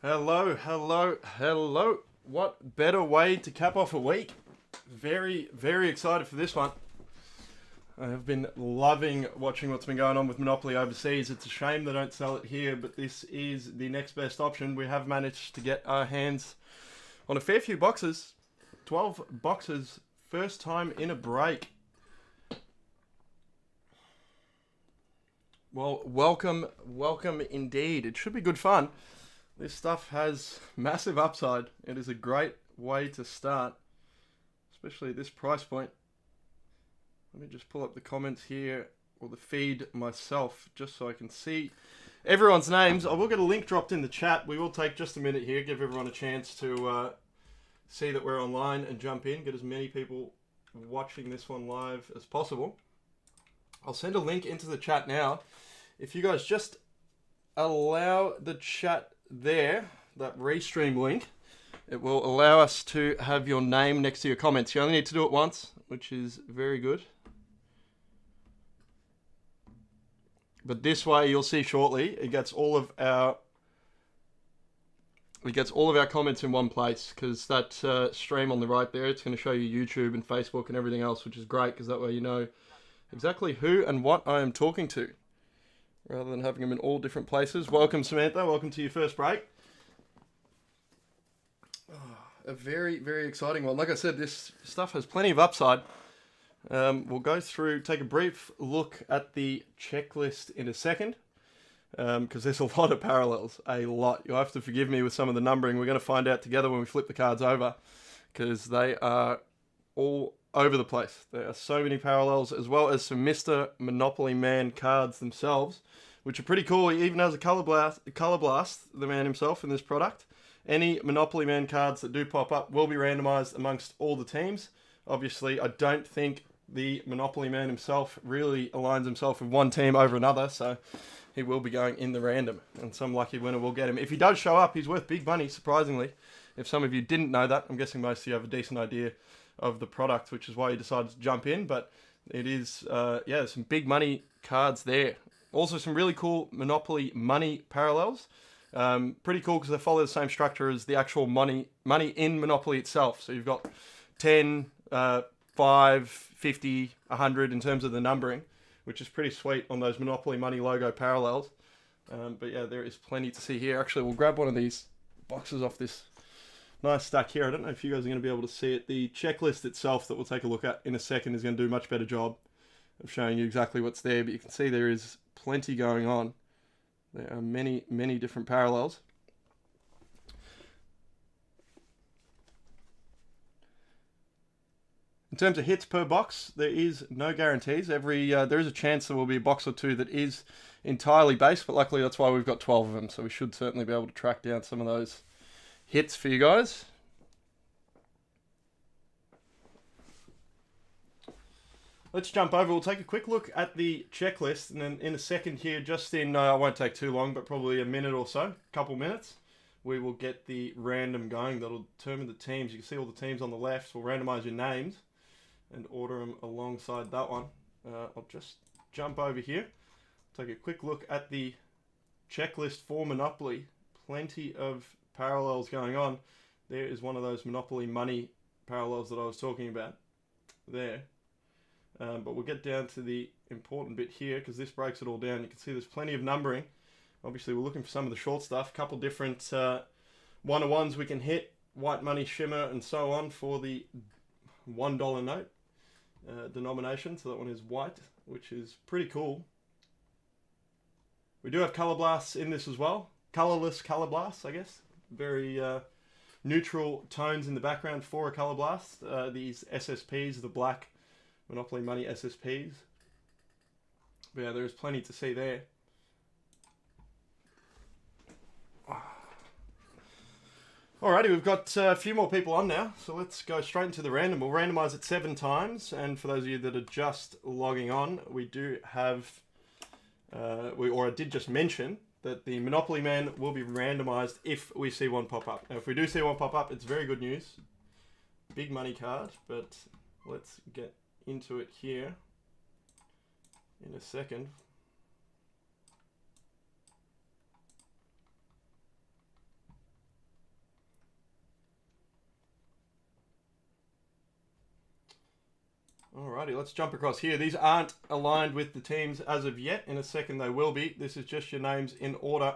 Hello, hello, hello. What better way to cap off a week? Very, very excited for this one. I have been loving watching what's been going on with Monopoly overseas. It's a shame they don't sell it here, but this is the next best option. We have managed to get our hands on a fair few boxes. 12 boxes, first time in a break. Well, welcome indeed. It should be good fun. This stuff has massive upside. It is a great way to start, especially at this price point. Let me just pull up the comments here, or the feed myself, just so I can see everyone's names. I will get a link dropped in the chat. We will take just a minute here, give everyone a chance to see that we're online and jump in, get as many people watching this one live as possible. I'll send a link into the chat now. If you guys just allow the chat there, that restream link, it will allow us to have your name next to your comments. You only need to do it once, which is very good. But this way, you'll see shortly, it gets all of our comments in one place, because that stream on the right there, it's going to show you YouTube and Facebook and everything else, which is great, because that way you know exactly who and what I am talking to, rather than having them in all different places. Welcome, Samantha. Welcome to your first break. A very, very exciting one. Like I said, this stuff has plenty of upside. We'll go through, take a brief look at the checklist in a second, because there's a lot of parallels, a lot. You'll have to forgive me with some of the numbering. We're going to find out together when we flip the cards over, because they are all over the place. There are so many parallels, as well as some Mr. Monopoly Man cards themselves, which are pretty cool. He even has a Color Blast, the man himself, in this product. Any Monopoly Man cards that do pop up will be randomized amongst all the teams. Obviously, I don't think the Monopoly Man himself really aligns himself with one team over another, so he will be going in the random, and some lucky winner will get him. If he does show up, he's worth big money, surprisingly. If some of you didn't know that, I'm guessing most of you have a decent idea of the product, which is why you decided to jump in, but it is, yeah, some big money cards there. Also, some really cool Monopoly money parallels. Pretty cool because they follow the same structure as the actual money in Monopoly itself. So you've got 10, 5, 50, 100 in terms of the numbering, which is pretty sweet on those Monopoly money logo parallels. But yeah, there is plenty to see here. Actually, we'll grab one of these boxes off this nice stack here. I don't know if you guys are going to be able to see it. The checklist itself that we'll take a look at in a second is going to do a much better job of showing you exactly what's there. But you can see there is plenty going on. There are many, many different parallels. In terms of hits per box, there is no guarantees. There is a chance there will be a box or two that is entirely based, but luckily that's why we've got 12 of them. So we should certainly be able to track down some of those hits for you guys. Let's jump over. We'll take a quick look at the checklist, and then in a second here, just in, I won't take too long, but probably a minute or so, a couple minutes, we will get the random going. That'll determine the teams. You can see all the teams on the left. We'll randomize your names and order them alongside that one. I'll just jump over here, take a quick look at the checklist for Monopoly. Plenty of parallels going on. There is one of those Monopoly money parallels that I was talking about there. But we'll get down to the important bit here, because this breaks it all down. You can see there's plenty of numbering. Obviously, we're looking for some of the short stuff. A couple different one-on-ones we can hit. White money, shimmer, and so on for the $1 note denomination. So that one is white, which is pretty cool. We do have color blasts in this as well. Colorless color blasts, I guess. Very neutral tones in the background for a color blast. These SSPs, the black Monopoly money SSPs. But yeah, there's plenty to see there. Alrighty, we've got a few more people on now, so let's go straight into the random. We'll randomize it 7 times, and for those of you that are just logging on, we do have, I did just mention that the Monopoly Man will be randomized if we see one pop up. Now, if we do see one pop up, it's very good news. Big money card, but let's get into it here in a second. Alrighty, let's jump across here. These aren't aligned with the teams as of yet. In a second they will be. This is just your names in order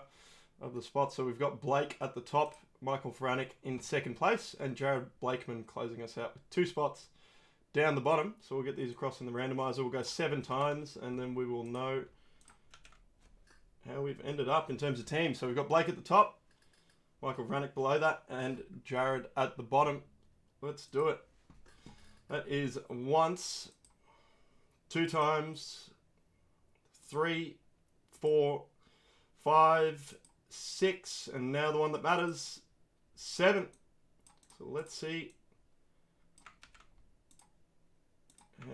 of the spots. So we've got Blake at the top, Michael Franek in second place, and Jared Blakeman closing us out with 2 spots down the bottom. So we'll get these across in the randomizer. We'll go 7 times, and then we will know how we've ended up in terms of teams. So we've got Blake at the top, Michael Franek below that, and Jared at the bottom. Let's do it. That is once, 2 times, 3, 4, 5, 6, and now the one that matters, 7. So let's see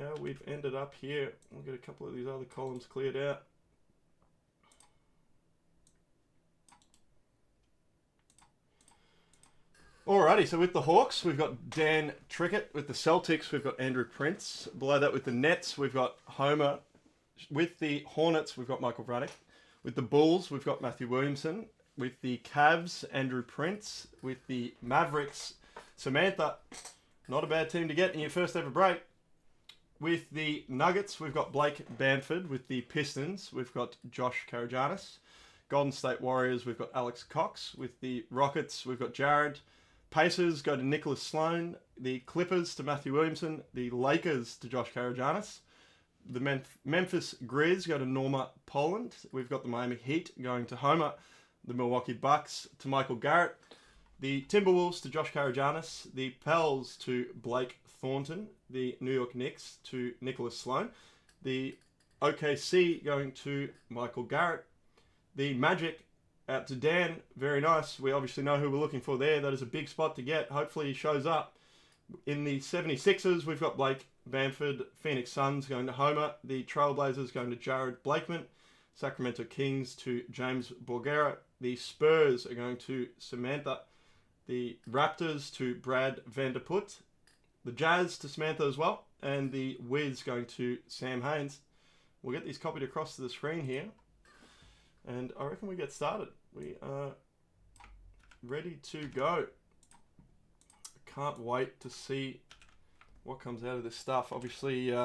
how we've ended up here. We'll get a couple of these other columns cleared out. Alrighty, so with the Hawks, we've got Dan Trickett. With the Celtics, we've got Andrew Prince. Below that, with the Nets, we've got Homer. With the Hornets, we've got Michael Braddock. With the Bulls, we've got Matthew Williamson. With the Cavs, Andrew Prince. With the Mavericks, Samantha. Not a bad team to get in your first ever break. With the Nuggets, we've got Blake Bamford. With the Pistons, we've got Josh Karajanis. Golden State Warriors, we've got Alex Cox. With the Rockets, we've got Jared. Pacers go to Nicholas Sloan. The Clippers to Matthew Williamson. The Lakers to Josh Karajanis. The Memphis Grizz go to Norma Poland. We've got the Miami Heat going to Homer. The Milwaukee Bucks to Michael Garrett. The Timberwolves to Josh Karajanis. The Pels to Blake Thornton. The New York Knicks to Nicholas Sloan. The OKC going to Michael Garrett. The Magic out to Dan. Very nice. We obviously know who we're looking for there. That is a big spot to get. Hopefully he shows up. In the 76ers, we've got Blake Bamford. Phoenix Suns going to Homer. The Trailblazers going to Jared Blakeman. Sacramento Kings to James Borgera. The Spurs are going to Samantha. The Raptors to Brad Vanderput. The Jazz to Samantha as well. And the Wiz going to Sam Haynes. We'll get these copied across to the screen here. And I reckon we get started. We are ready to go. Can't wait to see what comes out of this stuff. Obviously,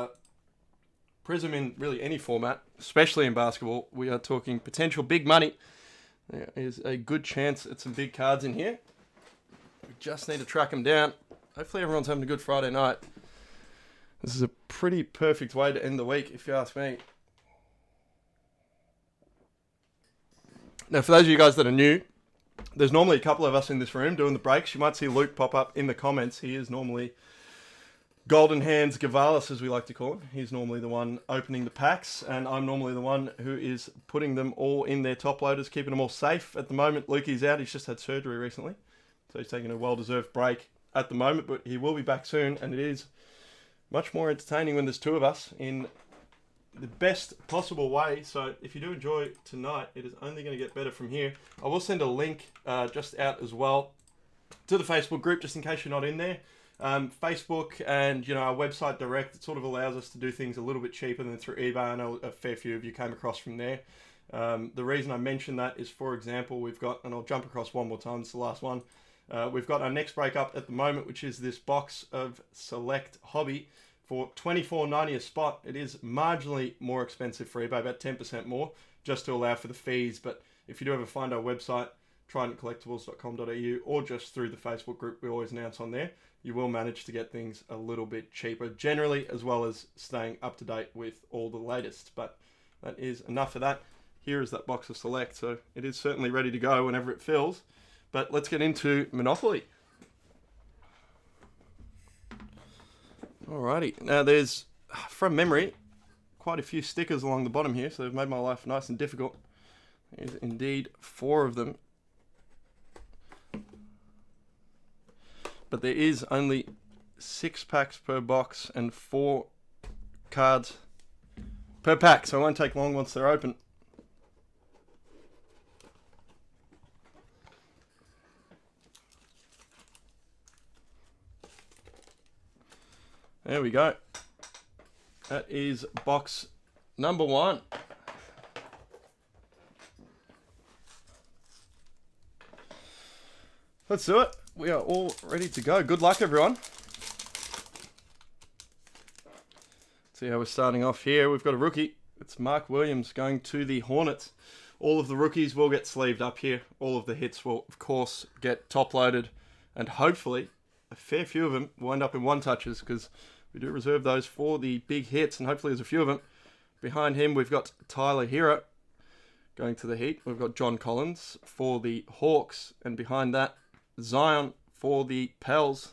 Prizm in really any format, especially in basketball, we are talking potential big money. There is a good chance at some big cards in here. We just need to track them down. Hopefully everyone's having a good Friday night. This is a pretty perfect way to end the week, if you ask me. Now, for those of you guys that are new, there's normally a couple of us in this room doing the breaks. You might see Luke pop up in the comments. He is normally Golden Hands Gavalis, as we like to call him. He's normally the one opening the packs, and I'm normally the one who is putting them all in their top loaders, keeping them all safe. At the moment, Lukey's out. He's just had surgery recently, so he's taking a well-deserved break at the moment, but he will be back soon, and it is much more entertaining when there's 2 of us in the best possible way. So if you do enjoy tonight, it is only going to get better from here. I will send a link just out as well to the Facebook group, just in case you're not in there. Facebook and our website direct, it sort of allows us to do things a little bit cheaper than through eBay. I know a fair few of you came across from there. The reason I mention that is, for example, we've got, and I'll jump across one more time, it's the last one. We've got our next break up at the moment, which is this box of Select Hobby for $24.90 a spot. It is marginally more expensive for eBay, about 10% more, just to allow for the fees. But if you do ever find our website, tridentcollectibles.com.au, or just through the Facebook group we always announce on there, you will manage to get things a little bit cheaper generally, as well as staying up to date with all the latest. But that is enough of that. Here is that box of Select, so it is certainly ready to go whenever it fills. But let's get into Monopoly. Alrighty, now there's, from memory, quite a few stickers along the bottom here, so they've made my life nice and difficult. There's indeed 4 of them. But there is only 6 packs per box and 4 cards per pack, so it won't take long once they're open. There we go. That is box number 1. Let's do it. We are all ready to go. Good luck, everyone. See how we're starting off here. We've got a rookie. It's Mark Williams going to the Hornets. All of the rookies will get sleeved up here. All of the hits will, of course, get top-loaded. And hopefully, a fair few of them will end up in one-touches because we do reserve those for the big hits, and hopefully there's a few of them. Behind him, we've got Tyler Hero going to the Heat. We've got John Collins for the Hawks, and behind that, Zion for the Pels.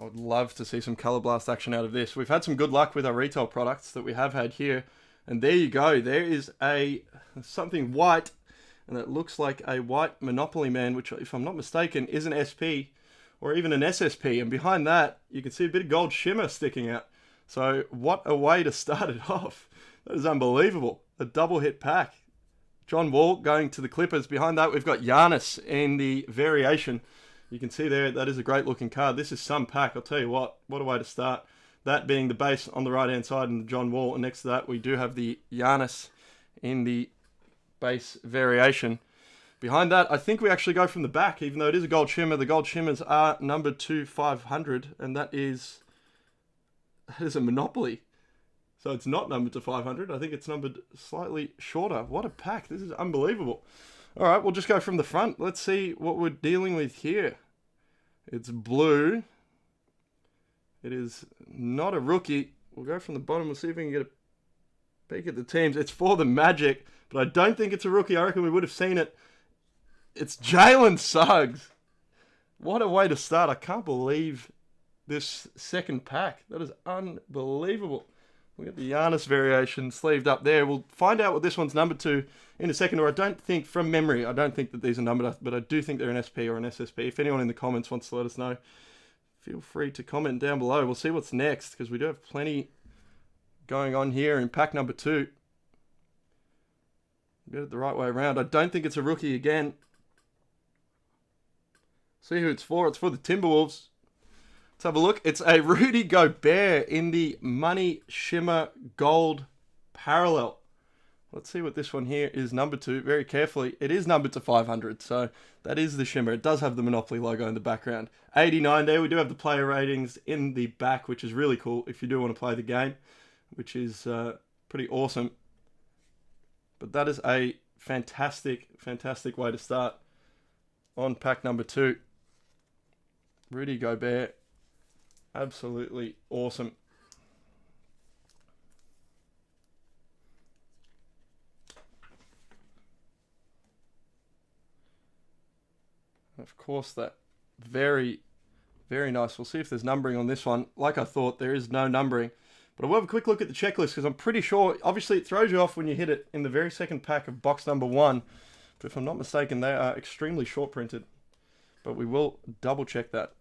I would love to see some Color Blast action out of this. We've had some good luck with our retail products that we have had here. And there you go. There is something white, and it looks like a white Monopoly Man, which, if I'm not mistaken, is an SP or even an SSP. And behind that, you can see a bit of gold shimmer sticking out. So what a way to start it off. That is unbelievable. A double hit pack. John Wall going to the Clippers. Behind that, we've got Giannis in the variation. You can see there, that is a great looking card. This is some pack, I'll tell you what a way to start. That being the base on the right hand side and the John Wall. And next to that, we do have the Giannis in the base variation. Behind that, I think we actually go from the back, even though it is a gold shimmer. The gold shimmers are numbered to 500, and that is a Monopoly. So it's not numbered to 500. I think it's numbered slightly shorter. What a pack. This is unbelievable. All right, we'll just go from the front. Let's see what we're dealing with here. It's blue. It is not a rookie. We'll go from the bottom. We'll see if we can get a peek at the teams. It's for the Magic, but I don't think it's a rookie. I reckon we would have seen it. It's Jalen Suggs. What a way to start. I can't believe this second pack. That is unbelievable. We got the Giannis variation sleeved up there. We'll find out what this one's numbered to in a second, or I don't think, from memory, I don't think that these are numbered, but I do think they're an SP or an SSP. If anyone in the comments wants to let us know, feel free to comment down below. We'll see what's next, because we do have plenty going on here in pack number 2. Get it the right way around. I don't think it's a rookie again. See who it's for. It's for the Timberwolves. Let's have a look. It's a Rudy Gobert in the Money Shimmer Gold Parallel. Let's see what this one here is numbered to very carefully. It is numbered to 500, so that is the shimmer. It does have the Monopoly logo in the background. 89 there. We do have the player ratings in the back, which is really cool if you do want to play the game, which is pretty awesome. But that is a fantastic, fantastic way to start on pack number 2. Rudy Gobert. Absolutely awesome. Of course, that very, very nice. We'll see if there's numbering on this one. Like I thought, there is no numbering. But I will have a quick look at the checklist because I'm pretty sure, obviously it throws you off when you hit it in the very second pack of box number 1. But if I'm not mistaken, they are extremely short printed. But we will double check that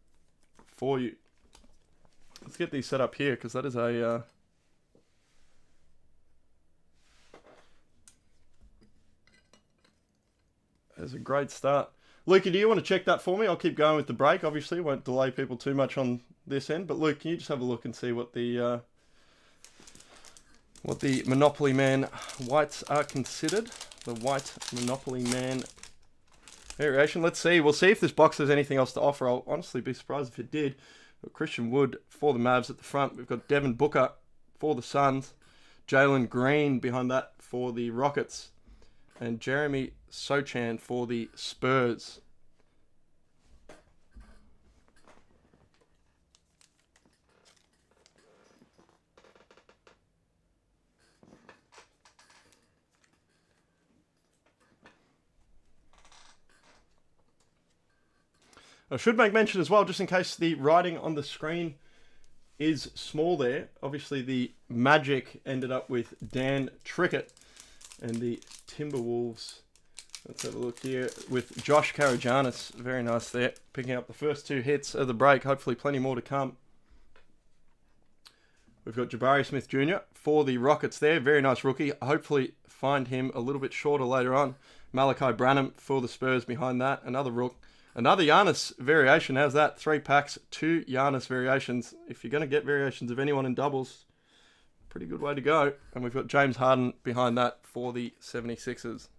for you. Let's get these set up here because that is a great start. Luke, do you want to check that for me? I'll keep going with the break. Obviously, won't delay people too much on this end. But Luke, can you just have a look and see what the Monopoly Man whites are considered? The white Monopoly Man variation. Let's see. We'll see if this box has anything else to offer. I'll honestly be surprised if it did. We've got Christian Wood for the Mavs at the front. We've got Devin Booker for the Suns. Jalen Green behind that for the Rockets. And Jeremy Sochan for the Spurs. I should make mention as well, just in case the writing on the screen is small there. Obviously, the Magic ended up with Dan Trickett, and the Timberwolves, let's have a look here, with Josh Karagianis. Very nice there, picking up the first 2 hits of the break. Hopefully plenty more to come. We've got Jabari Smith Jr. for the Rockets there. Very nice rookie. Hopefully find him a little bit shorter later on. Malachi Branham for the Spurs behind that. Another rook. Another Giannis variation. How's that? 3 packs, 2 Giannis variations. If you're going to get variations of anyone in doubles, pretty good way to go. And we've got James Harden behind that for the 76ers.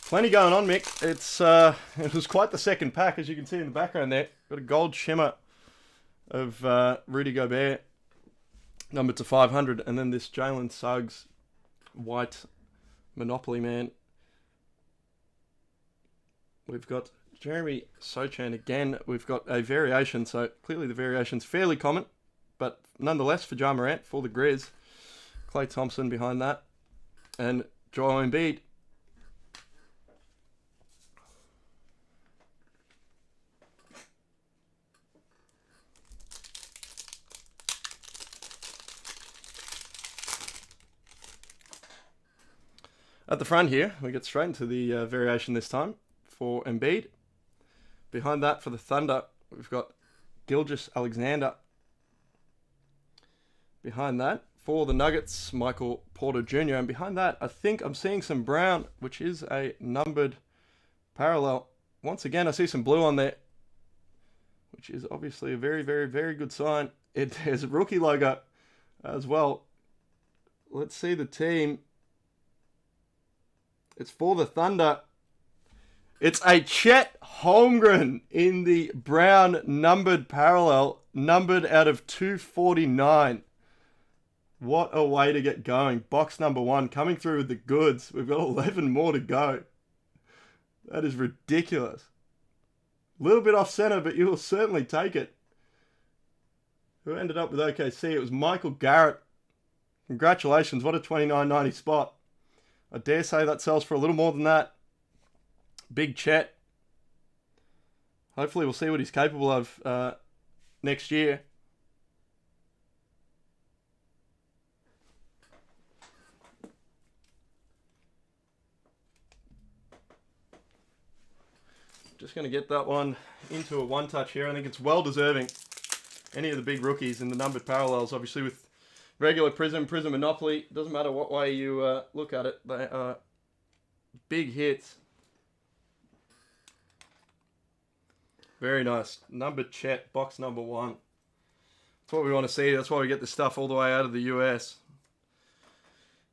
Plenty going on, Mick. It was quite the second pack, as you can see in the background there. Got a gold shimmer of Rudy Gobert, numbered to 500, and then this Jalen Suggs white Monopoly Man. We've got Jeremy Sochan again. We've got a variation, so clearly the variation's fairly common, but nonetheless for Ja Morant for the Grizz. Klay Thompson behind that, and Joel Embiid. At the front here, we get straight into the variation this time for Embiid. Behind that for the Thunder, we've got Gilgeous-Alexander. Behind that for the Nuggets, Michael Porter Jr. And behind that, I think I'm seeing some brown, which is a numbered parallel. Once again, I see some blue on there, which is obviously a very, very, very good sign. It has a rookie logo as well. Let's see the team. It's for the Thunder. It's a Chet Holmgren in the brown numbered parallel, numbered out of 249. What a way to get going. Box number 1 coming through with the goods. We've got 11 more to go. That is ridiculous. A little bit off center, but you will certainly take it. Who ended up with OKC? It was Michael Garrett. Congratulations. What a $29.90 spot. I dare say that sells for a little more than that. Big Chet. Hopefully we'll see what he's capable of next year. Just going to get that one into a one-touch here. I think it's well deserving. Any of the big rookies in the numbered parallels, obviously with regular Prizm, Prizm Monopoly, doesn't matter what way you look at it, they are big hits. Very nice. Numbered Chet, box number 1. That's what we want to see. That's why we get this stuff all the way out of the US.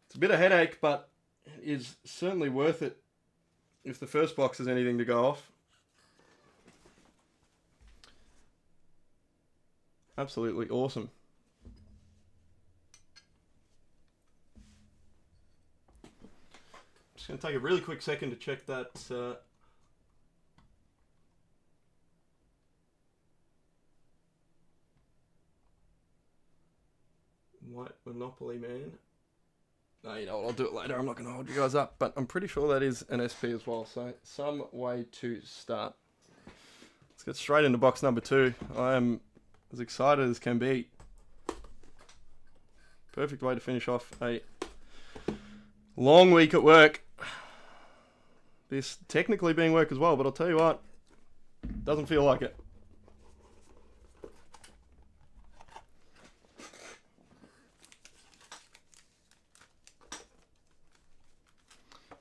It's a bit of a headache, but it is certainly worth it if the first box is anything to go off. Absolutely awesome. Just going to take a really quick second to check that white Monopoly Man. No, you know what, I'll do it later. I'm not going to hold you guys up, but I'm pretty sure that is an SP as well, so some way to start. Let's get straight into box number 2. I am as excited as can be. Perfect way to finish off a long week at work. This technically being work as well, but I'll tell you what, doesn't feel like it.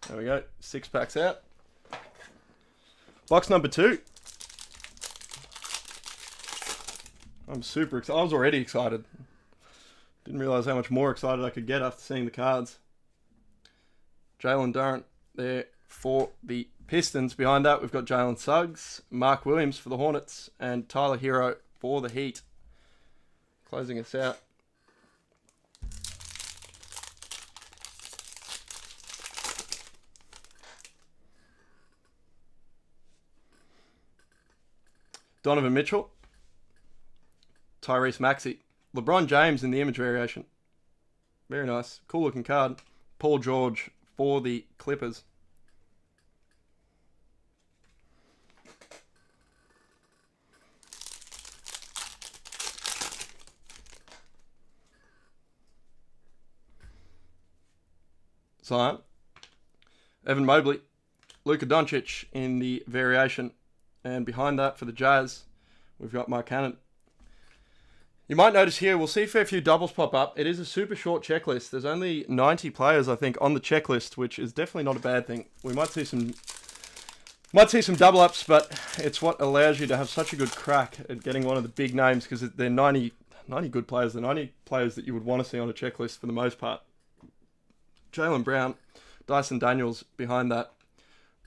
There we go, 6 packs out. Box number 2. I'm super excited. I was already excited. Didn't realize how much more excited I could get after seeing the cards. Jalen Durant there for the Pistons. Behind that, we've got Jalen Suggs, Mark Williams for the Hornets, and Tyler Hero for the Heat. Closing us out. Donovan Mitchell, Tyrese Maxey, LeBron James in the image variation. Very nice. Cool looking card. Paul George for the Clippers. Zion, Evan Mobley, Luka Doncic in the variation. And behind that for the Jazz, we've got Mike Cannon. You might notice here, we'll see a fair few doubles pop up. It is a super short checklist. There's only 90 players, I think, on the checklist, which is definitely not a bad thing. We might see some Might see some double ups, but it's what allows you to have such a good crack at getting one of the big names, because they're 90 good players. They're 90 players that you would want to see on a checklist for the most part. Jaylen Brown, Dyson Daniels behind that,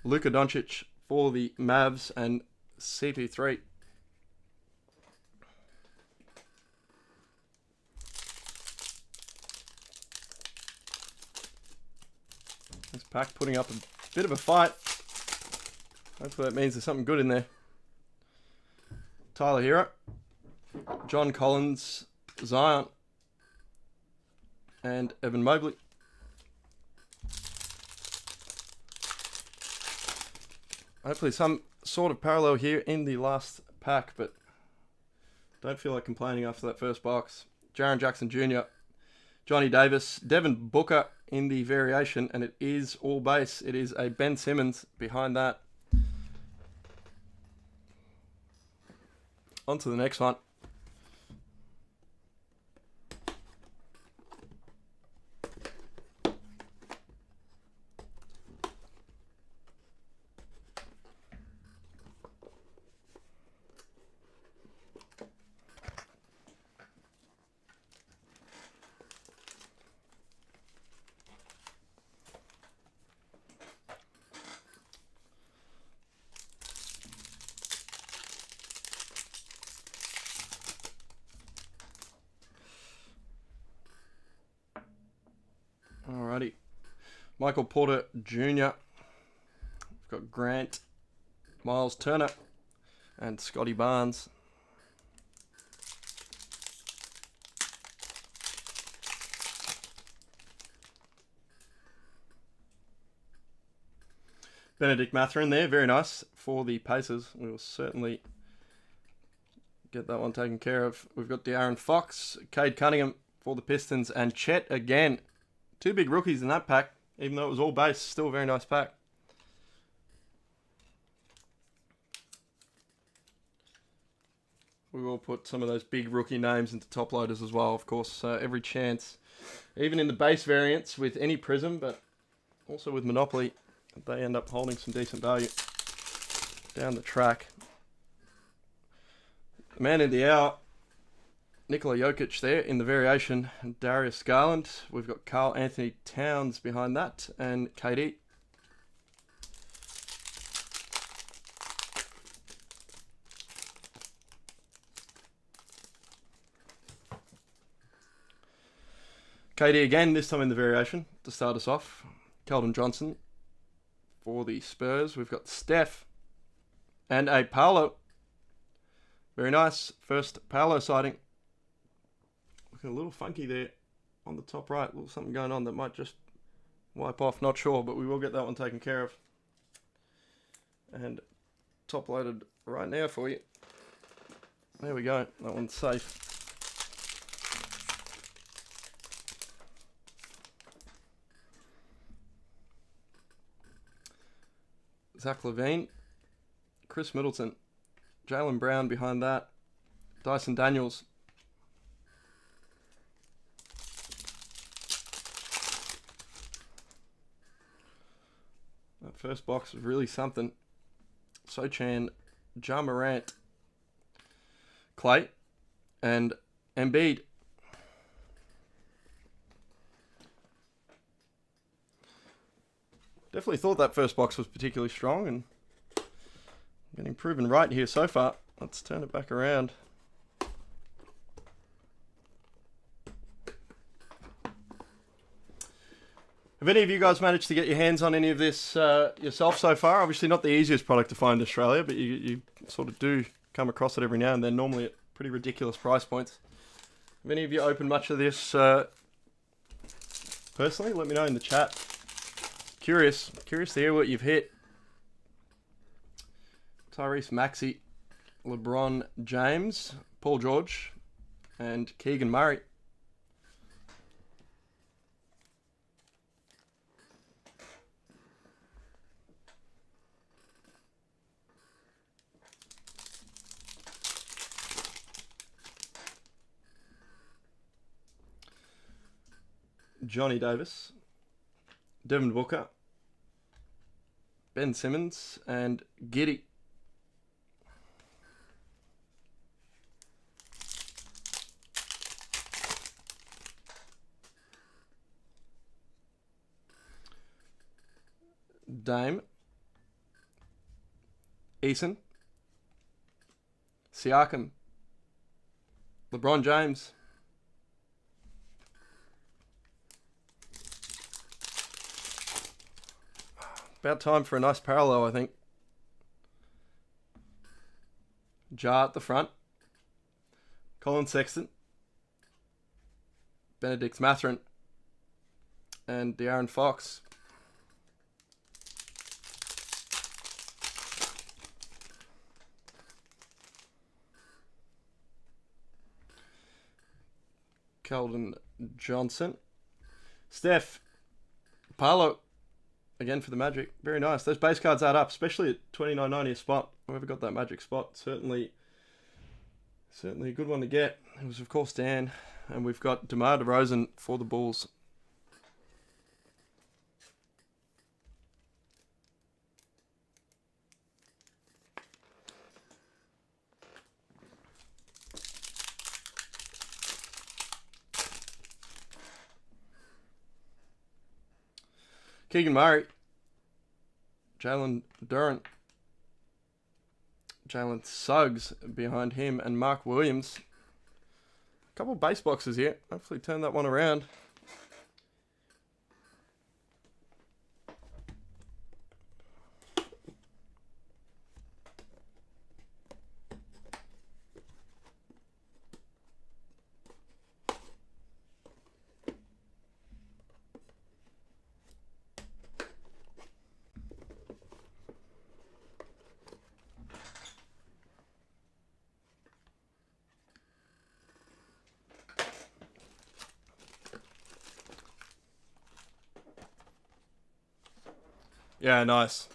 Luka Doncic for the Mavs, and CP3. This pack putting up a bit of a fight. Hopefully that means there's something good in there. Tyler Hero, John Collins, Zion, and Evan Mobley. Hopefully some sort of parallel here in the last pack, but don't feel like complaining after that first box. Jaren Jackson Jr., Johnny Davis, Devin Booker in the variation, and it is all base. It is a Ben Simmons behind that. On to the next one. Alrighty. Michael Porter Jr. We've got Grant, Miles Turner, and Scotty Barnes. Benedict Mathurin there, very nice for the Pacers. We will certainly get that one taken care of. We've got De'Aaron Fox, Cade Cunningham for the Pistons, and Chet again. Two big rookies in that pack, even though it was all base. Still a very nice pack. We will put some of those big rookie names into top loaders as well, of course. Every chance, even in the base variants with any Prizm, but also with Monopoly, they end up holding some decent value down the track. The man in the hour, Nikola Jokic there in the variation, and Darius Garland. We've got Karl Anthony Towns behind that, and KD. KD again, this time in the variation to start us off. Keldon Johnson for the Spurs. We've got Steph and a Paolo. Very nice. First Paolo sighting. Looking a little funky there on the top right. A little something going on that might just wipe off. Not sure, but we will get that one taken care of. And top loaded right now for you. There we go. That one's safe. Zach LaVine, Chris Middleton, Jaylen Brown behind that, Dyson Daniels. That first box was really something. Sochan, Ja Morant, Clay, and Embiid. Definitely thought that first box was particularly strong, and getting proven right here so far. Let's turn it back around. Have any of you guys managed to get your hands on any of this yourself so far? Obviously not the easiest product to find in Australia, but you sort of do come across it every now and then, normally at pretty ridiculous price points. Have any of you opened much of this personally? Let me know in the chat. Curious to hear what you've hit. Tyrese Maxey, LeBron James, Paul George, and Keegan Murray. Johnny Davis, Devin Booker, Ben Simmons and Giddy. Dame. Eason. Siakam. LeBron James. About time for a nice parallel, I think. Jar at the front. Colin Sexton. Benedict Mathurin. And De'Aaron Fox. Keldon Johnson. Steph. Paolo. Again for the Magic. Very nice. Those base cards add up, especially at $29.90 a spot. Whoever got that Magic spot, certainly a good one to get. It was, of course, Dan. And we've got DeMar DeRozan for the Bulls. Keegan Murray, Jalen Duren, Jalen Suggs behind him, and Mark Williams. A couple of base boxes here. Hopefully turn that one around. Yeah, nice.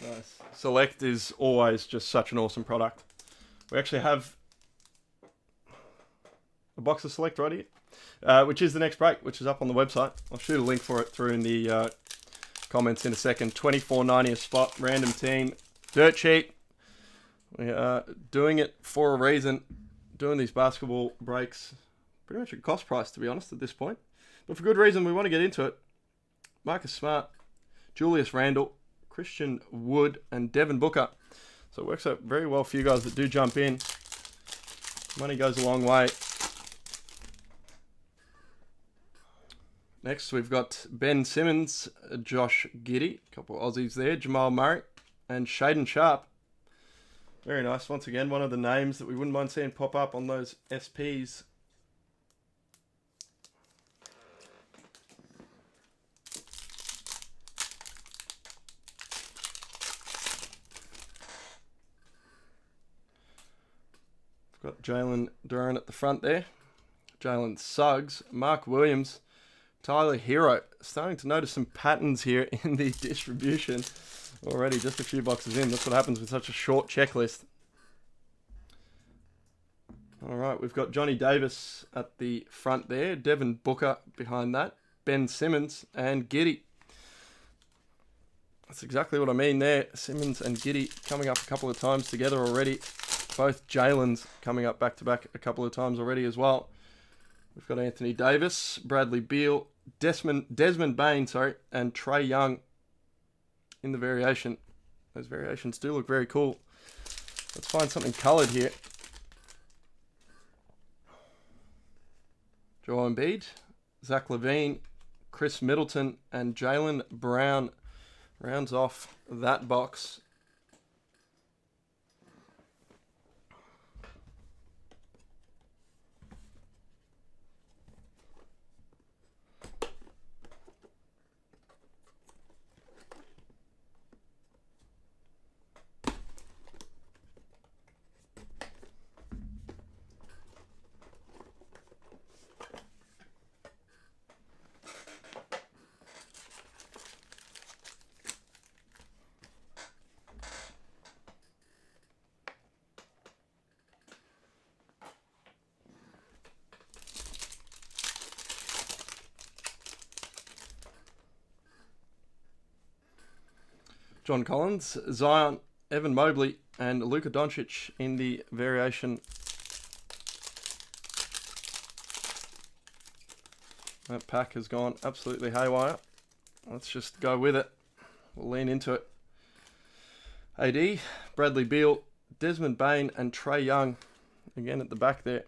Nice. Select is always just such an awesome product. We actually have a box of Select right here, which is the next break, which is up on the website. I'll shoot a link for it through in the comments in a second. $24.90 a spot, random team, dirt cheap. We are doing it for a reason. Doing these basketball breaks pretty much at cost price, to be honest, at this point. But for good reason, we want to get into it. Marcus Smart, Julius Randle, Christian Wood, and Devin Booker. So it works out very well for you guys that do jump in. Money goes a long way. Next, we've got Ben Simmons, Josh Giddey, a couple of Aussies there, Jamal Murray, and Shaden Sharp. Very nice. Once again, one of the names that we wouldn't mind seeing pop up on those SPs. We've got Jalen Duren at the front there. Jalen Suggs, Mark Williams, Tyler Hero. Starting to notice some patterns here in the distribution already, just a few boxes in. That's what happens with such a short checklist. All right, we've got Johnny Davis at the front there. Devin Booker behind that. Ben Simmons and Giddey. That's exactly what I mean there. Simmons and Giddey coming up a couple of times together already. Both Jalen's coming up back-to-back a couple of times already as well. We've got Anthony Davis, Bradley Beal, Desmond Bane, and Trae Young in the variation. Those variations do look very cool. Let's find something coloured here. Joel Embiid, Zach LaVine, Chris Middleton, and Jaylen Brown rounds off that box. John Collins, Zion, Evan Mobley, and Luka Doncic in the variation. That pack has gone absolutely haywire. Let's just go with it. We'll lean into it. AD, Bradley Beal, Desmond Bain, and Trae Young. Again at the back there.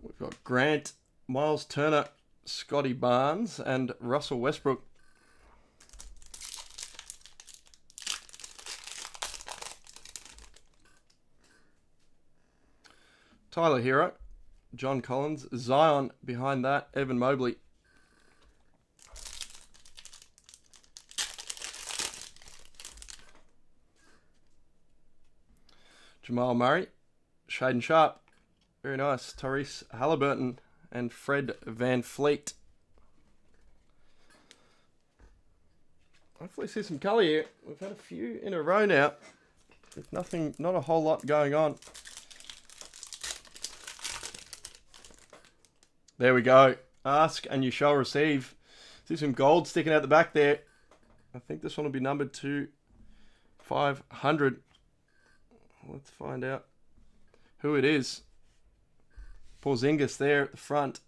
We've got Grant, Miles Turner, Scotty Barnes, and Russell Westbrook. Tyler Hero, John Collins, Zion behind that, Evan Mobley. Jamal Murray, Shaden Sharp, very nice, Tyrese Halliburton, and Fred Van Fleet. Hopefully see some colour here. We've had a few in a row now. With nothing, not a whole lot going on. There we go. Ask and you shall receive. See some gold sticking out the back there. I think this one will be numbered to 500. Let's find out who it is. Porzingis there at the front.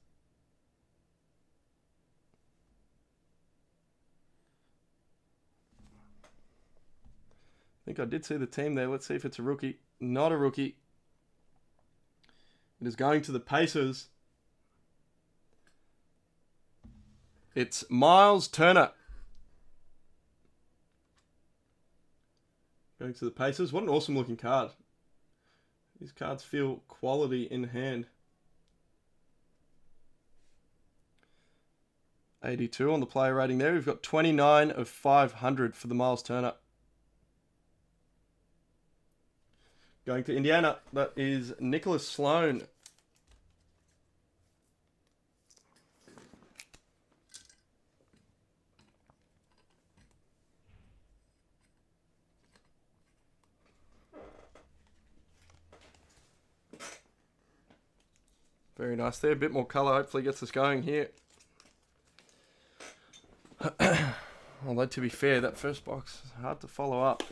I think I did see the team there. Let's see if it's a rookie. Not a rookie. It is going to the Pacers. It's Miles Turner. Going to the Pacers. What an awesome looking card. These cards feel quality in hand. 82 on the player rating there. We've got 29 of 500 for the Miles Turner. Going to Indiana. That is Nicholas Sloan. Very nice there. A bit more colour hopefully gets us going here. Although to be fair, that first box is hard to follow up.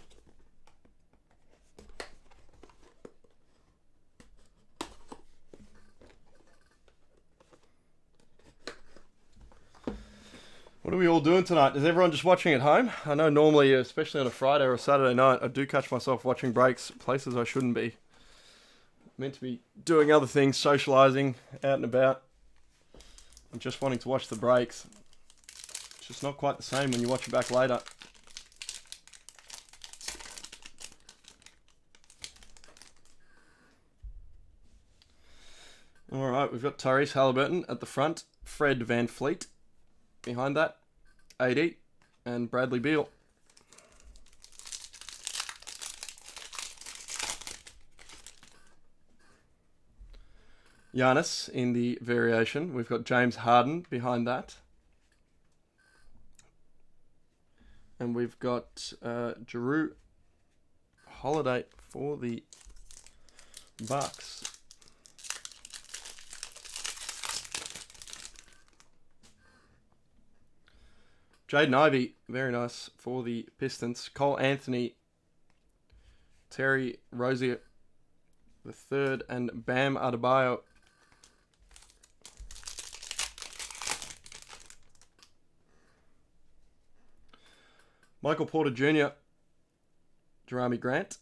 What are we all doing tonight? Is everyone just watching at home? I know normally, especially on a Friday or a Saturday night, I do catch myself watching breaks, places I shouldn't be. Meant to be doing other things, socialising, out and about, and just wanting to watch the breaks. It's just not quite the same when you watch it back later. Alright, we've got Tyrese Halliburton at the front, Fred Van Fleet behind that, AD, and Bradley Beal. Giannis in the variation. We've got James Harden behind that. And we've got Jrue Holiday for the Bucks. Jaden Ivey, very nice for the Pistons. Cole Anthony, Terry Rozier the third, and Bam Adebayo. Michael Porter Jr., Jerami Grant,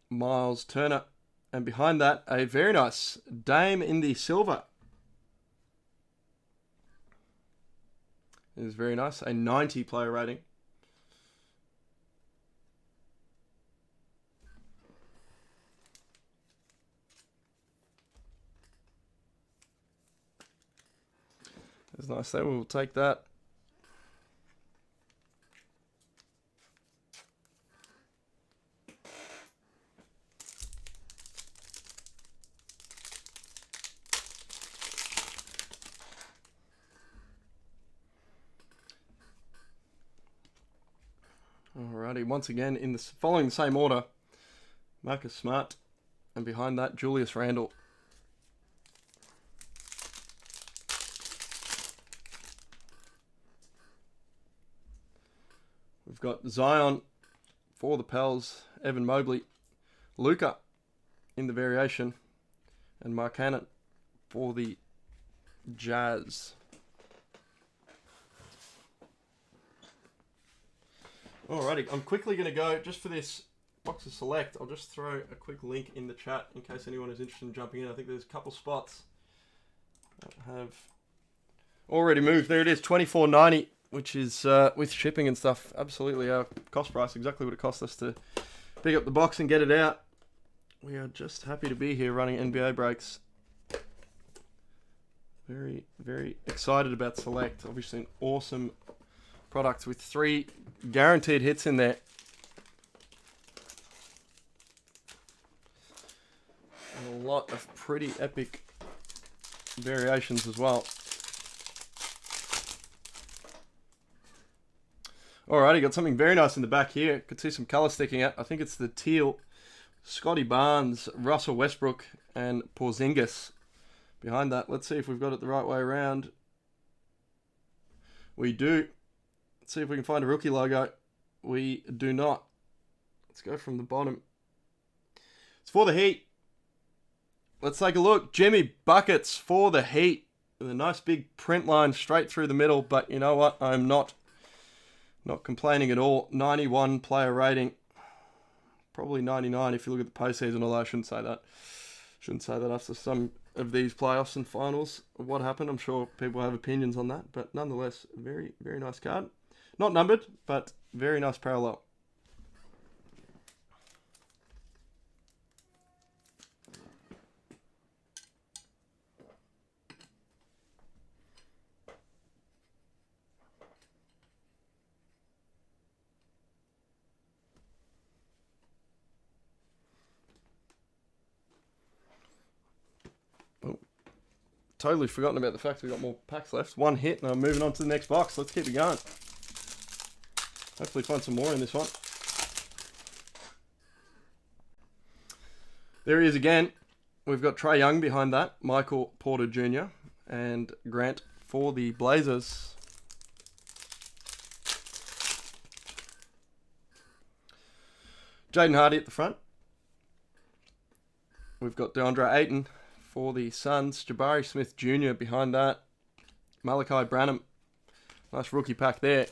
Miles Turner, and behind that, a very nice Dame in the silver. It is very nice, a 90 player rating. It's nice there, we'll take that. Alrighty, once again, in the following the same order, Marcus Smart, and behind that, Julius Randle. We've got Zion for the Pels, Evan Mobley, Luca in the variation, and Mark Cannon for the Jazz. Alrighty, I'm quickly going to go, just for this box of select, I'll just throw a quick link in the chat in case anyone is interested in jumping in. I think there's a couple spots that have already moved. There it is, $24.90, which is with shipping and stuff, absolutely our cost price, exactly what it cost us to pick up the box and get it out. We are just happy to be here running NBA breaks. Very, very excited about Select. Obviously an awesome product with 3 guaranteed hits in there. And a lot of pretty epic variations as well. Alrighty, got something very nice in the back here. Could see some colour sticking out. I think it's the teal. Scotty Barnes, Russell Westbrook, and Porzingis behind that. Let's see if we've got it the right way around. We do. Let's see if we can find a rookie logo. We do not. Let's go from the bottom. It's for the Heat. Let's take a look. Jimmy Buckets for the Heat. With a nice big print line straight through the middle. But you know what? I'm not complaining at all. 91 player rating. Probably 99 if you look at the postseason, although I shouldn't say that. Shouldn't say that after some of these playoffs and finals of what happened. I'm sure people have opinions on that. But nonetheless, very, very nice card. Not numbered, but very nice parallel. Totally forgotten about the fact we've got more packs left. 1 hit and I'm moving on to the next box. Let's keep it going. Hopefully find some more in this one. There he is again. We've got Trae Young behind that. Michael Porter Jr. and Grant for the Blazers. Jaden Hardy at the front. We've got DeAndre Ayton for the Suns. Jabari Smith Jr. behind that. Malachi Branham. Nice rookie pack there.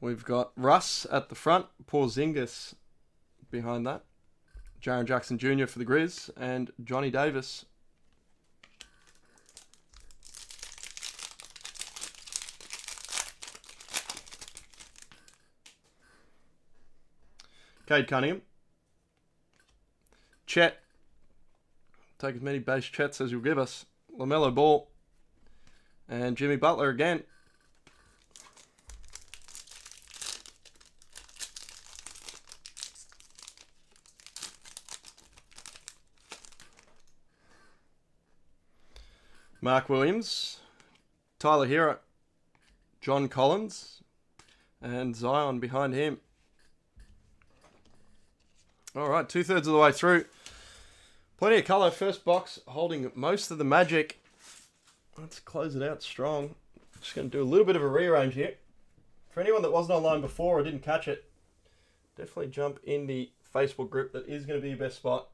We've got Russ at the front. Porzingis behind that. Jaren Jackson Jr. for the Grizz. And Johnny Davis. Cade Cunningham. Chet. Take as many base Chets as you'll give us. LaMelo Ball. And Jimmy Butler again. Mark Williams. Tyler Hero. John Collins. And Zion behind him. Alright, 2/3 of the way through. Plenty of colour. First box holding most of the Magic. Let's close it out strong. Just going to do a little bit of a rearrange here. For anyone that wasn't online before or didn't catch it, definitely jump in the Facebook group. That is going to be your best spot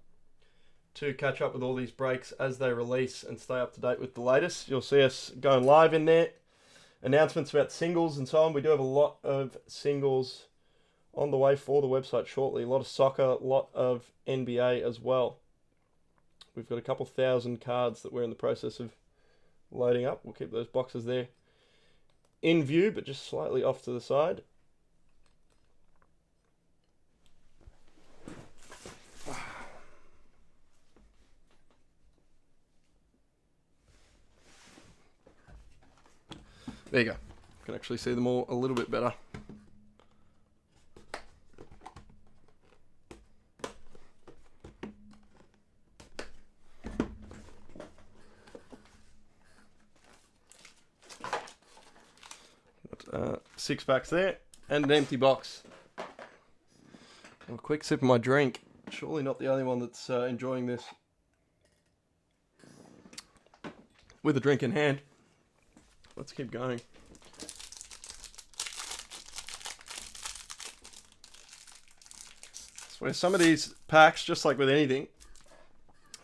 to catch up with all these breaks as they release and stay up to date with the latest. You'll see us going live in there. Announcements about singles and so on. We do have a lot of singles on the way for the website shortly. A lot of soccer, a lot of NBA as well. We've got a couple thousand cards that we're in the process of loading up. We'll keep those boxes there in view, but just slightly off to the side. There you go. You can actually see them all a little bit better. Got 6 packs there and an empty box. A quick sip of my drink. Surely not the only one that's enjoying this. with a drink in hand. Let's keep going. So where some of these packs, just like with anything,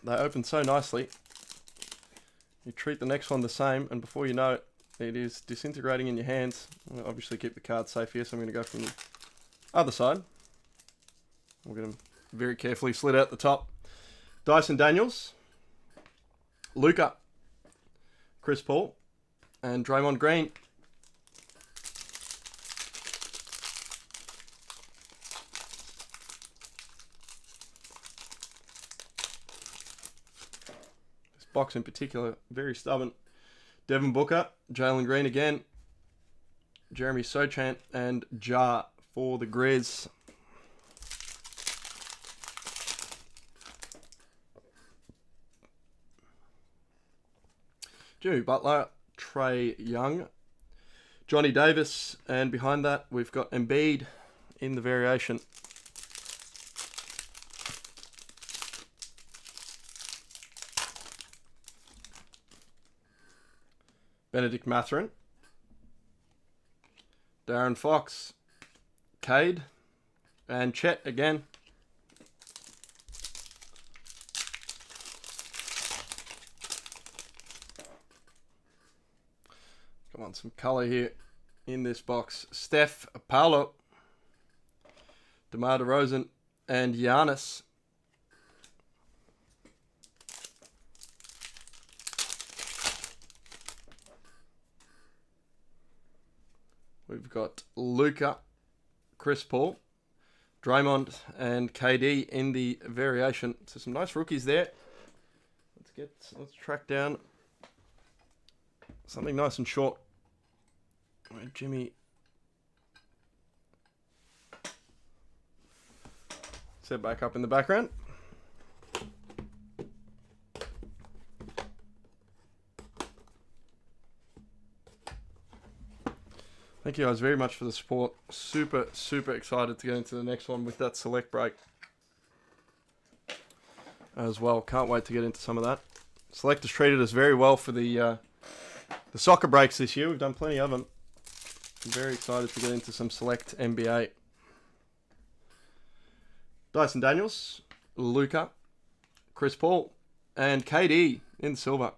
they open so nicely. You treat the next one the same, and before you know it, it is disintegrating in your hands. I'll obviously keep the card safe here, so I'm going to go from the other side. We'll get them very carefully slid out the top. Dyson Daniels, Luka, Chris Paul, and Draymond Green. This box in particular, very stubborn. Devin Booker, Jalen Green again, Jeremy Sochan, and Ja for the Grizz. Jimmy Butler, Trae Young, Johnny Davis, and behind that we've got Embiid in the variation. Benedict Mathurin, Darren Fox, Cade, and Chet again. Come on, some colour here in this box. Steph, Paolo, DeMar DeRozan, and Giannis. We've got Luka, Chris Paul, Draymond, and KD in the variation. So some nice rookies there. Let's track down something nice and short. Jimmy. Set back up in the background. Thank you guys very much for the support. Super, super excited to get into the next one with that select break as well. Can't wait to get into some of that. Select has treated us very well for the soccer breaks this year. We've done plenty of them. I'm very excited to get into some select NBA. Dyson Daniels, Luka, Chris Paul, and KD in silver.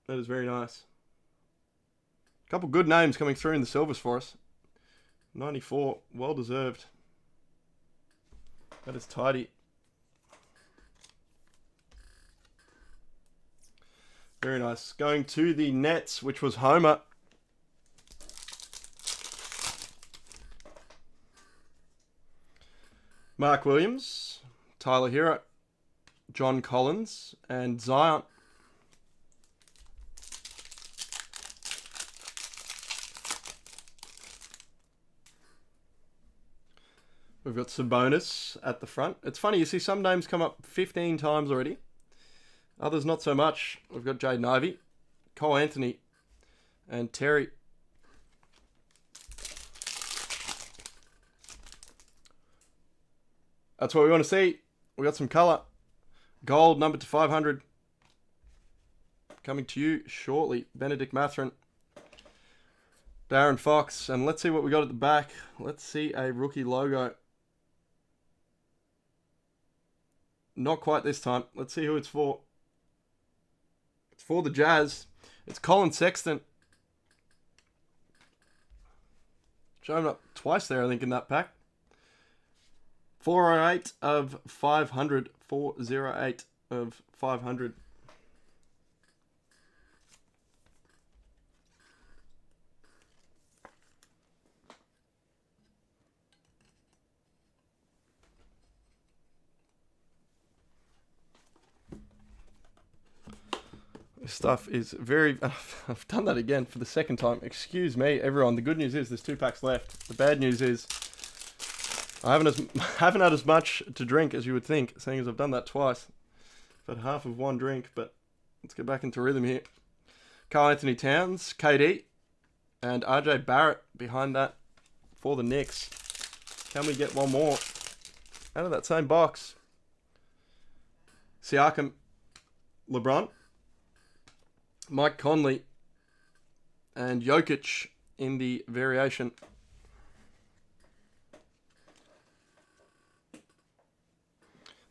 That is very nice. A couple good names coming through in the silvers for us. 94, well deserved. That is tidy. Very nice. Going to the Nets, which was Homer. Mark Williams, Tyler Hero, John Collins, and Zion. We've got Sabonis at the front. It's funny, you see some names come up 15 times already. Others not so much. We've got Jaden Ivey, Cole Anthony, and Terry. That's what we want to see. We got some colour. Gold numbered to 500. Coming to you shortly. Benedict Mathurin, Darren Fox, and let's see what we got at the back. Let's see a rookie logo. Not quite this time. Let's see who it's for. It's for the Jazz. It's Colin Sexton. Showing up twice there, I think, in that pack. 408 of 500. 408 of 500. This stuff is very... I've done that again for the second time. Excuse me, everyone. The good news is there's 2 packs left. The bad news is I haven't had as much to drink as you would think, seeing as I've done that twice. I've had half of one drink, but let's get back into rhythm here. Karl Anthony Towns, KD, and RJ Barrett behind that for the Knicks. Can we get one more out of that same box? Siakam, LeBron, Mike Conley and Jokic in the variation.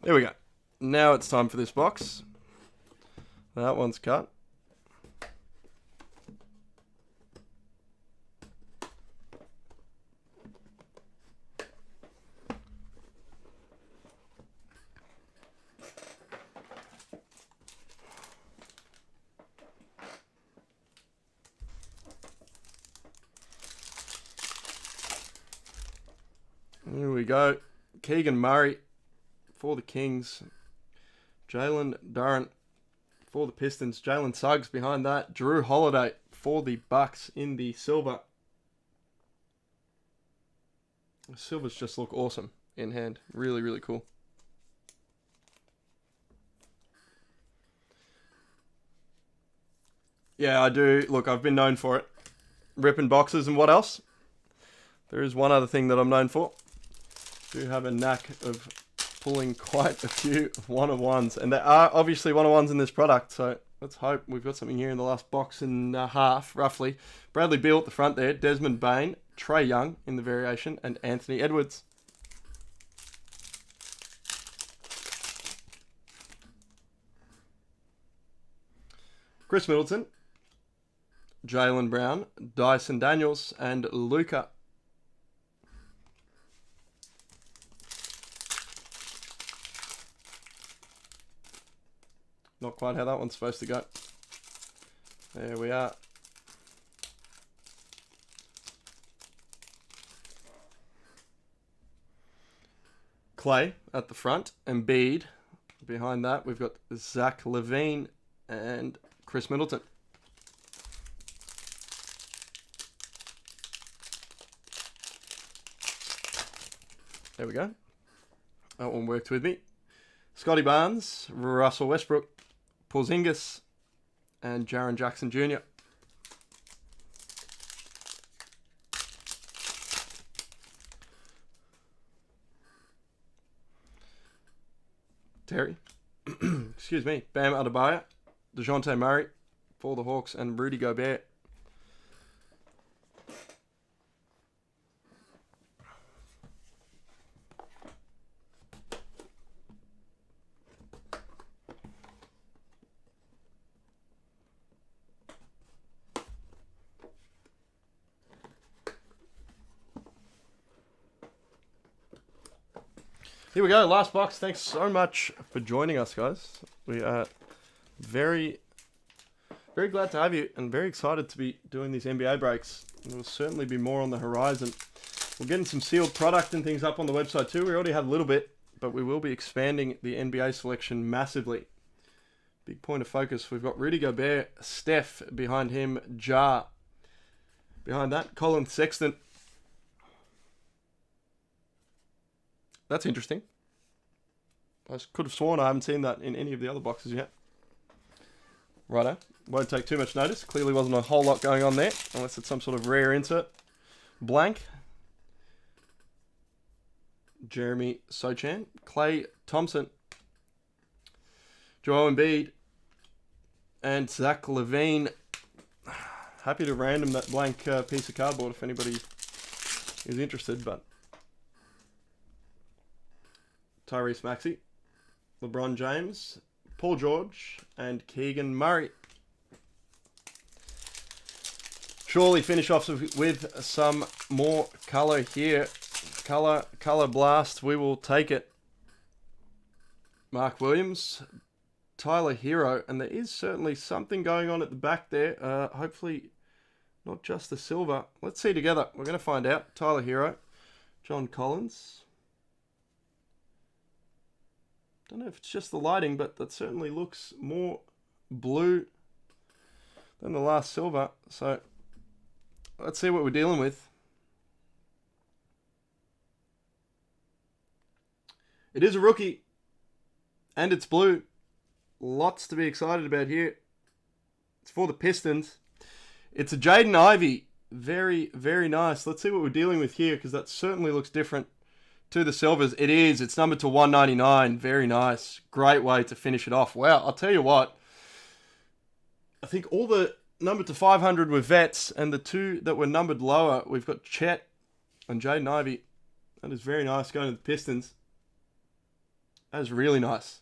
There we go. Now it's time for this box. That one's cut. Here we go. Keegan Murray for the Kings. Jalen Durant for the Pistons. Jalen Suggs behind that. Drew Holiday for the Bucks in the silver. The silvers just look awesome in hand. Really, really cool. Yeah, I do. Look, I've been known for it. Ripping boxes and what else? There is one other thing that I'm known for. Do have a knack of pulling quite a few one-of-ones. And there are obviously one-of-ones in this product. So let's hope we've got something here in the last box and a half, roughly. Bradley Beal at the front there. Desmond Bain. Trae Young in the variation. And Anthony Edwards. Chris Middleton. Jaylen Brown, Dyson Daniels, and Luka. Not quite how that one's supposed to go. There we are. Clay at the front, Embiid. Behind that, we've got Zach LaVine and Chris Middleton. There we go. That one worked with me. Scotty Barnes, Russell Westbrook, Porzingis, and Jaren Jackson Jr. Terry. Excuse me. Bam Adebayo, DeJounte Murray for the Hawks, and Rudy Gobert. Here we go, last box. Thanks so much for joining us, guys. We are very, very glad to have you and very excited to be doing these NBA breaks. There will certainly be more on the horizon. We're getting some sealed product and things up on the website too. We already have a little bit, but we will be expanding the NBA selection massively. Big point of focus. We've got Rudy Gobert, Steph behind him, Ja. Behind that, Colin Sexton. That's interesting. I could have sworn I haven't seen that in any of the other boxes yet. Righto. Won't take too much notice. Clearly wasn't a whole lot going on there, unless it's some sort of rare insert. Blank. Jeremy Sochan. Klay Thompson. Joel Embiid. And Zach LaVine. Happy to random that blank piece of cardboard if anybody is interested, but Tyrese Maxey, LeBron James, Paul George, and Keegan Murray. Surely finish off with some more colour here. Colour blast, we will take it. Mark Williams, Tyler Hero, and there is certainly something going on at the back there. Hopefully not just the silver. Let's see together. We're going to find out. Tyler Hero, John Collins. Don't know if it's just the lighting, but that certainly looks more blue than the last silver. So let's see what we're dealing with. It is a rookie, and it's blue. Lots to be excited about here. It's for the Pistons. It's a Jaden Ivey. Very, very nice. Let's see what we're dealing with here, because that certainly looks different to the silvers. It is. It's numbered to 199. Very nice. Great way to finish it off. Wow, I'll tell you what. I think all the numbered to 500 were vets, and the two that were numbered lower, we've got Chet and Jaden Ivey. That is very nice going to the Pistons. That is really nice.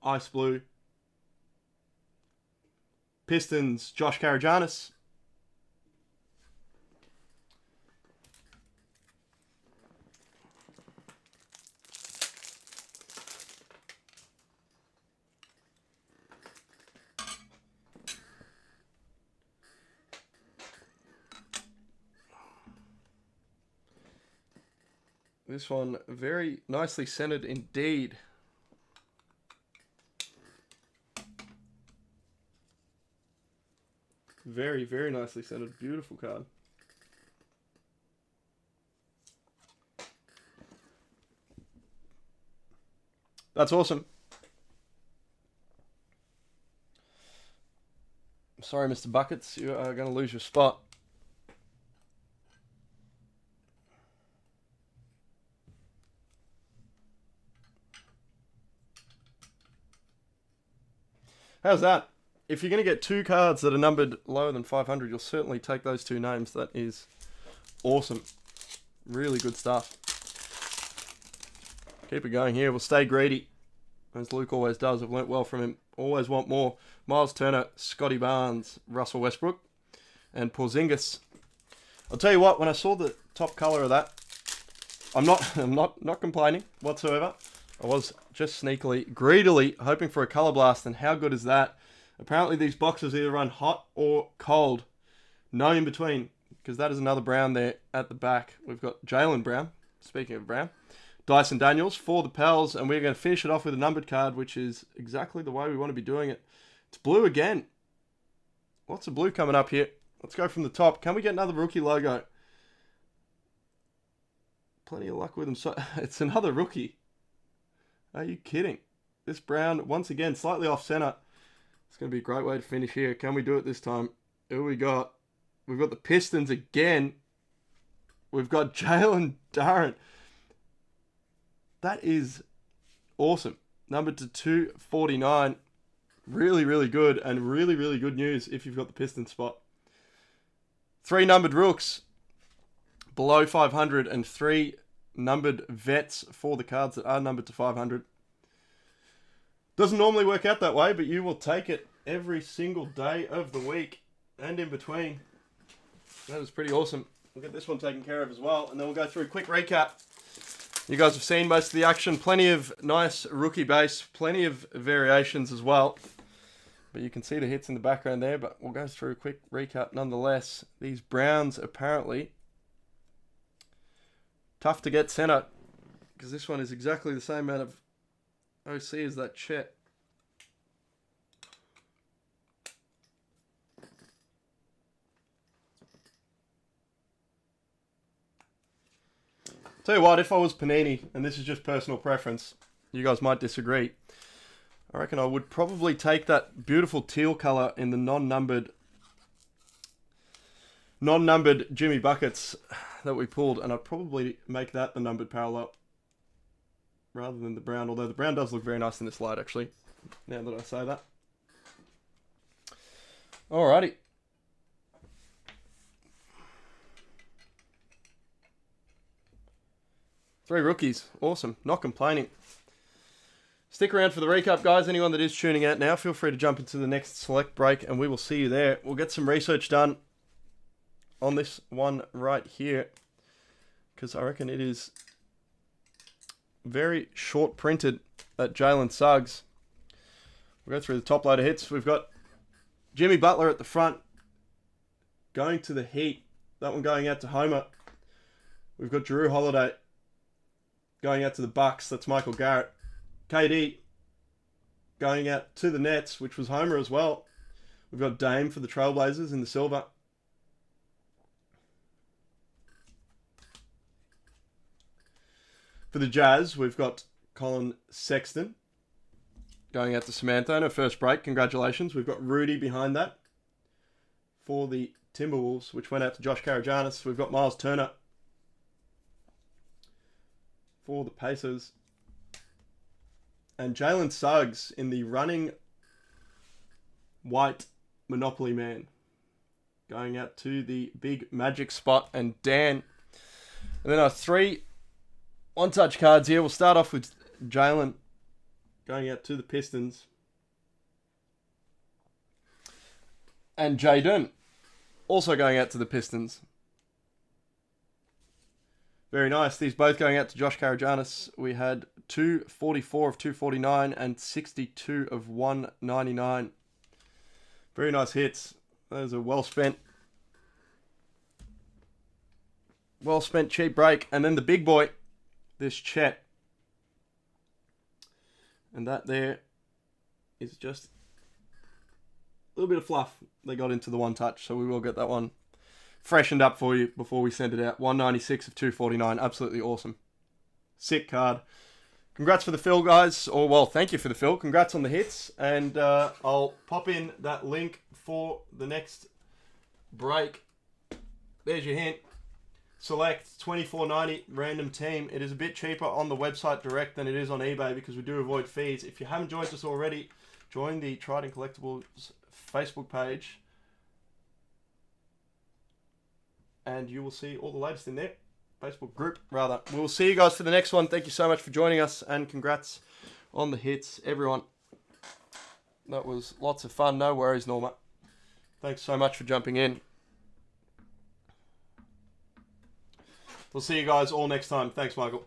Ice blue. Pistons, Josh Karajanis. This one very nicely centered indeed. Very, very nicely centered. Beautiful card. That's awesome. Sorry, Mr. Buckets. You are going to lose your spot. How's that? If you're going to get two cards that are numbered lower than 500, you'll certainly take those two names. That is awesome. Really good stuff. Keep it going here. We'll stay greedy, as Luke always does. I've learnt well from him. Always want more. Miles Turner, Scotty Barnes, Russell Westbrook, and Porzingis. I'll tell you what, when I saw the top color of that, I'm not complaining whatsoever. I was just sneakily, greedily hoping for a color blast, and how good is that? Apparently these boxes either run hot or cold. No in between, because that is another Brown there at the back. We've got Jaylen Brown, speaking of Brown, Dyson Daniels for the Pels, and we're going to finish it off with a numbered card, which is exactly the way we want to be doing it. It's blue again. Lots of blue coming up here. Let's go from the top. Can we get another rookie logo? Plenty of luck with them. So it's another rookie. Are you kidding? This Brown, once again, slightly off center. It's going to be a great way to finish here. Can we do it this time? Who we got? We've got the Pistons again. We've got Jalen Duren. That is awesome. Numbered to 249. Really, really good, and really, really good news if you've got the Pistons spot. 3 numbered rooks below 500 and 3 numbered vets for the cards that are numbered to 500. Doesn't normally work out that way, but you will take it every single day of the week and in between. That is pretty awesome. We'll get this one taken care of as well, and then we'll go through a quick recap. You guys have seen most of the action. Plenty of nice rookie base, plenty of variations as well. But you can see the hits in the background there, but we'll go through a quick recap nonetheless. These Browns apparently tough to get center, because this one is exactly the same amount of OC as that Chet. Tell you what, if I was Panini, and this is just personal preference, you guys might disagree. I reckon I would probably take that beautiful teal color in the non-numbered Jimmy Buckets that we pulled, and I'd probably make that the numbered parallel rather than the brown, although the brown does look very nice in this light, actually, now that I say that. Alrighty. Three rookies. Awesome. Not complaining. Stick around for the recap, guys. Anyone that is tuning out now, feel free to jump into the next select break, and we will see you there. We'll get some research done on this one right here, because I reckon it is very short printed at Jalen Suggs. We'll go through the top load of hits. We've got Jimmy Butler at the front, going to the Heat. That one going out to Homer. We've got Jrue Holiday going out to the Bucks. That's Michael Garrett. KD going out to the Nets, which was Homer as well. We've got Dame for the Trailblazers in the silver. For the Jazz, we've got Colin Sexton going out to Samantha in her first break. Congratulations. We've got Rudy behind that for the Timberwolves, which went out to Josh Karajanis. We've got Miles Turner for the Pacers. And Jalen Suggs in the running white Monopoly Man. Going out to the big Magic spot and Dan. And then our 3 one-touch cards here. We'll start off with Jalen going out to the Pistons. And Jaden also going out to the Pistons. Very nice. These both going out to Josh Karajanis. We had 244 of 249 and 62 of 199. Very nice hits. Those are well spent. Well spent cheap break. And then the big boy, this Chet. And that there is just a little bit of fluff they got into the one touch. So we will get that one freshened up for you before we send it out. 196 of 249. Absolutely awesome. Sick card. Congrats for the fill, guys. Or, well, thank you for the fill. Congrats on the hits. And I'll pop in that link for the next break. There's your hint. Select $24.90 random team. It is a bit cheaper on the website direct than it is on eBay because we do avoid fees. If you haven't joined us already, join the Trident Collectibles Facebook page. And you will see all the latest in there. Facebook group, rather. We'll see you guys for the next one. Thank you so much for joining us. And congrats on the hits, everyone. That was lots of fun. No worries, Norma. Thanks so much for jumping in. We'll see you guys all next time. Thanks, Michael.